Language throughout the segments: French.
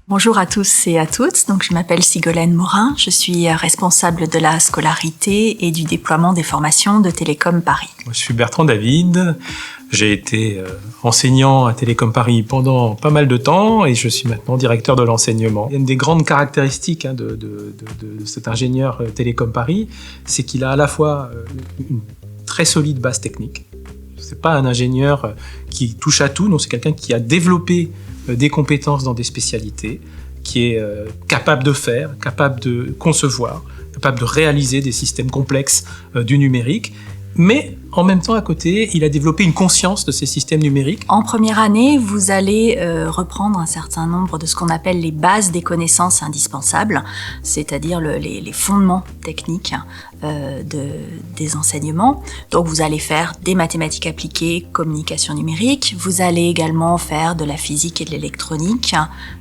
Bonjour à tous et à toutes, donc je m'appelle Sigolène Morin, je suis responsable de la scolarité et du déploiement des formations de Télécom Paris. Je suis Bertrand David, j'ai été enseignant à Télécom Paris pendant pas mal de temps et je suis maintenant directeur de l'enseignement. Une des grandes caractéristiques de cet ingénieur Télécom Paris, c'est qu'il a à la fois une très solide base technique. C'est pas un ingénieur qui touche à tout, non, c'est quelqu'un qui a développé des compétences dans des spécialités, qui est capable de faire, capable de concevoir, capable de réaliser des systèmes complexes du numérique, mais en même temps, à côté, il a développé une conscience de ces systèmes numériques. En première année, vous allez reprendre un certain nombre de ce qu'on appelle les bases des connaissances indispensables, c'est-à-dire les fondements techniques des enseignements. Donc vous allez faire des mathématiques appliquées, communication numérique, vous allez également faire de la physique et de l'électronique,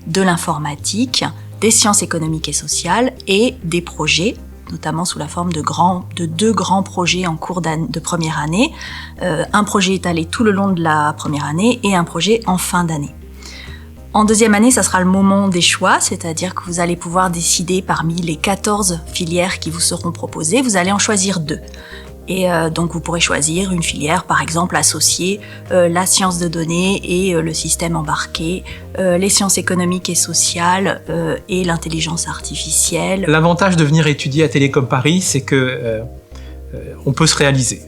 de l'informatique, des sciences économiques et sociales et des projets, notamment sous la forme de deux grands projets en cours de première année. Un projet étalé tout le long de la première année et un projet en fin d'année. En deuxième année, ça sera le moment des choix, c'est-à-dire que vous allez pouvoir décider parmi les 14 filières qui vous seront proposées, vous allez en choisir 2. Et donc vous pourrez choisir une filière, par exemple associer la science de données et le système embarqué, les sciences économiques et sociales et l'intelligence artificielle. L'avantage de venir étudier à Télécom Paris, c'est que on peut se réaliser.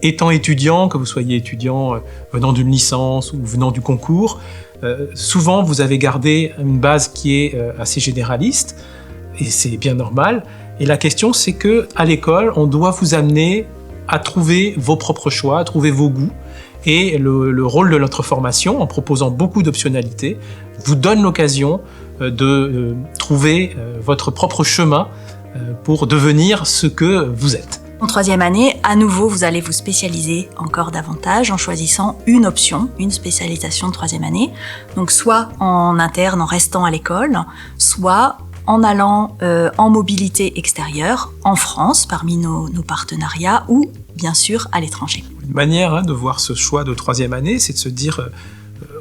Étant étudiant, que vous soyez étudiant venant d'une licence ou venant du concours, souvent vous avez gardé une base qui est assez généraliste, et c'est bien normal. Et la question, c'est que à l'école, on doit vous amener à trouver vos propres choix, à trouver vos goûts. Et le rôle de notre formation, en proposant beaucoup d'optionnalités, vous donne l'occasion de trouver votre propre chemin pour devenir ce que vous êtes. En troisième année, à nouveau, vous allez vous spécialiser encore davantage en choisissant une option, une spécialisation de troisième année. Donc soit en interne, en restant à l'école, soit en allant en mobilité extérieure, en France, parmi nos partenariats, ou bien sûr à l'étranger. Une manière de voir ce choix de troisième année, c'est de se dire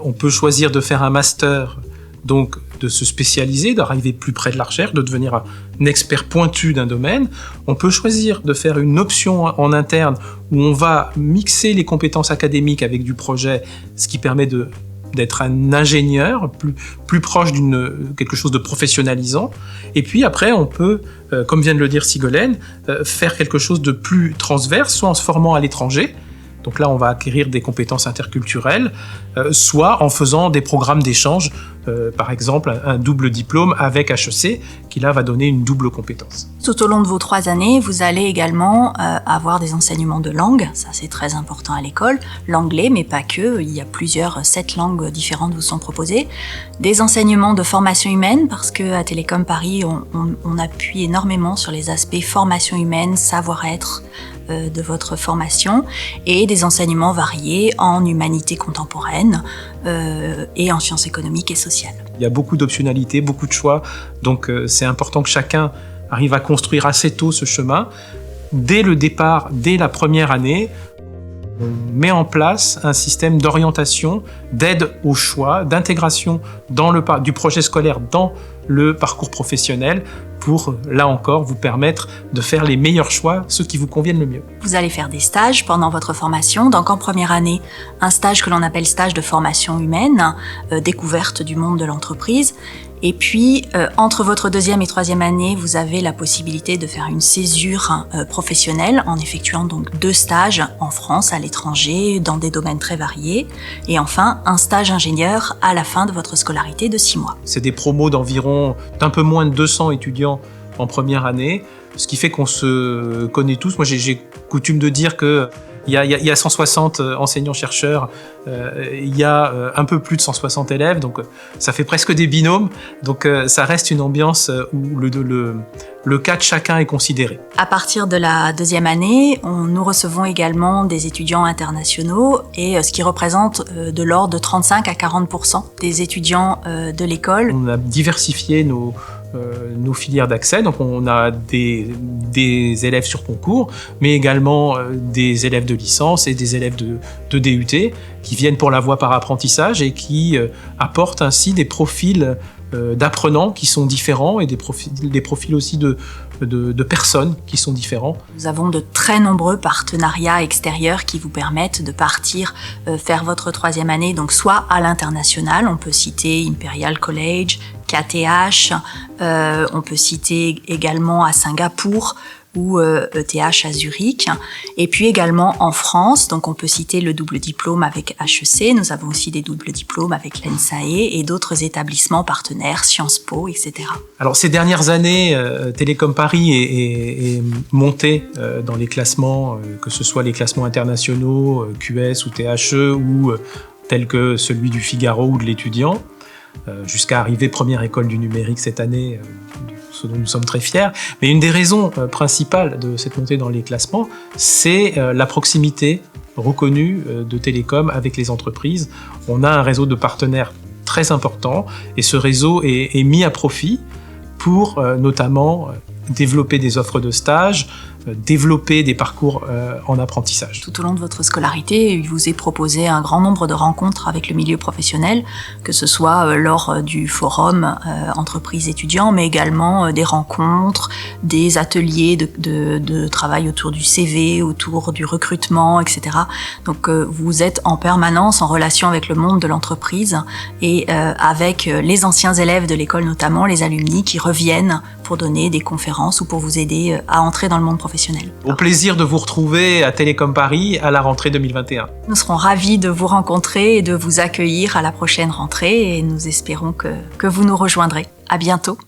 on peut choisir de faire un master, donc de se spécialiser, d'arriver plus près de la recherche, de devenir un expert pointu d'un domaine. On peut choisir de faire une option en interne où on va mixer les compétences académiques avec du projet, ce qui permet d'être un ingénieur plus proche quelque chose de professionnalisant. Et puis après, on peut, comme vient de le dire Sigolène, faire quelque chose de plus transverse, soit en se formant à l'étranger. Donc là, on va acquérir des compétences interculturelles, soit en faisant des programmes d'échange, par exemple un double diplôme avec HEC, qui là va donner une double compétence. Tout au long de vos 3 années, vous allez également avoir des enseignements de langue, ça c'est très important à l'école, l'anglais, mais pas que, il y a 7 langues différentes vous sont proposées, des enseignements de formation humaine, parce qu'à Télécom Paris, on appuie énormément sur les aspects formation humaine, savoir-être, de votre formation, et des enseignements variés en humanité contemporaine et en sciences économiques et sociales. Il y a beaucoup d'optionnalités, beaucoup de choix, donc c'est important que chacun arrive à construire assez tôt ce chemin. Dès le départ, dès la première année, on met en place un système d'orientation, d'aide au choix, d'intégration du projet scolaire dans le parcours professionnel pour, là encore, vous permettre de faire les meilleurs choix, ceux qui vous conviennent le mieux. Vous allez faire des stages pendant votre formation, donc en première année, un stage que l'on appelle stage de formation humaine, découverte du monde de l'entreprise. Et puis, entre votre deuxième et troisième année, vous avez la possibilité de faire une césure professionnelle en effectuant donc 2 stages en France, à l'étranger, dans des domaines très variés. Et enfin, un stage ingénieur à la fin de votre scolarité de 6 mois. C'est des promos d'un peu moins de 200 étudiants en première année, ce qui fait qu'on se connaît tous. Moi, j'ai coutume de dire que il y a 160 enseignants-chercheurs, il y a un peu plus de 160 élèves, donc ça fait presque des binômes. Donc ça reste une ambiance où le cas de chacun est considéré. À partir de la deuxième année, nous recevons également des étudiants internationaux, et ce qui représente de l'ordre de 35 à 40% des étudiants de l'école. On a diversifié nos filières d'accès, donc on a des élèves sur concours, mais également des élèves de licence et des élèves de DUT qui viennent pour la voie par apprentissage et qui apportent ainsi des profils d'apprenants qui sont différents et des profils aussi de personnes qui sont différents. Nous avons de très nombreux partenariats extérieurs qui vous permettent de partir faire votre troisième année, donc soit à l'international, on peut citer Imperial College, KTH, on peut citer également à Singapour, ou ETH à Zurich, et puis également en France, donc on peut citer le double diplôme avec HEC, nous avons aussi des doubles diplômes avec l'ENSAE et d'autres établissements partenaires, Sciences Po, etc. Alors ces dernières années, Télécom Paris est monté dans les classements, que ce soit les classements internationaux, QS ou THE, ou tels que celui du Figaro ou de l'Étudiant, jusqu'à arriver première école du numérique cette année, ce dont nous sommes très fiers. Mais une des raisons principales de cette montée dans les classements, c'est la proximité reconnue de Télécom avec les entreprises. On a un réseau de partenaires très important et ce réseau est mis à profit pour notamment développer des offres de stage, développer des parcours en apprentissage. Tout au long de votre scolarité, il vous est proposé un grand nombre de rencontres avec le milieu professionnel, que ce soit lors du forum entreprises étudiants, mais également des rencontres, des ateliers de travail autour du CV, autour du recrutement, etc. Donc vous êtes en permanence en relation avec le monde de l'entreprise et avec les anciens élèves de l'école, notamment les alumni qui reviennent pour donner des conférences ou pour vous aider à entrer dans le monde professionnel. Au plaisir de vous retrouver à Télécom Paris à la rentrée 2021. Nous serons ravis de vous rencontrer et de vous accueillir à la prochaine rentrée et nous espérons que vous nous rejoindrez. À bientôt.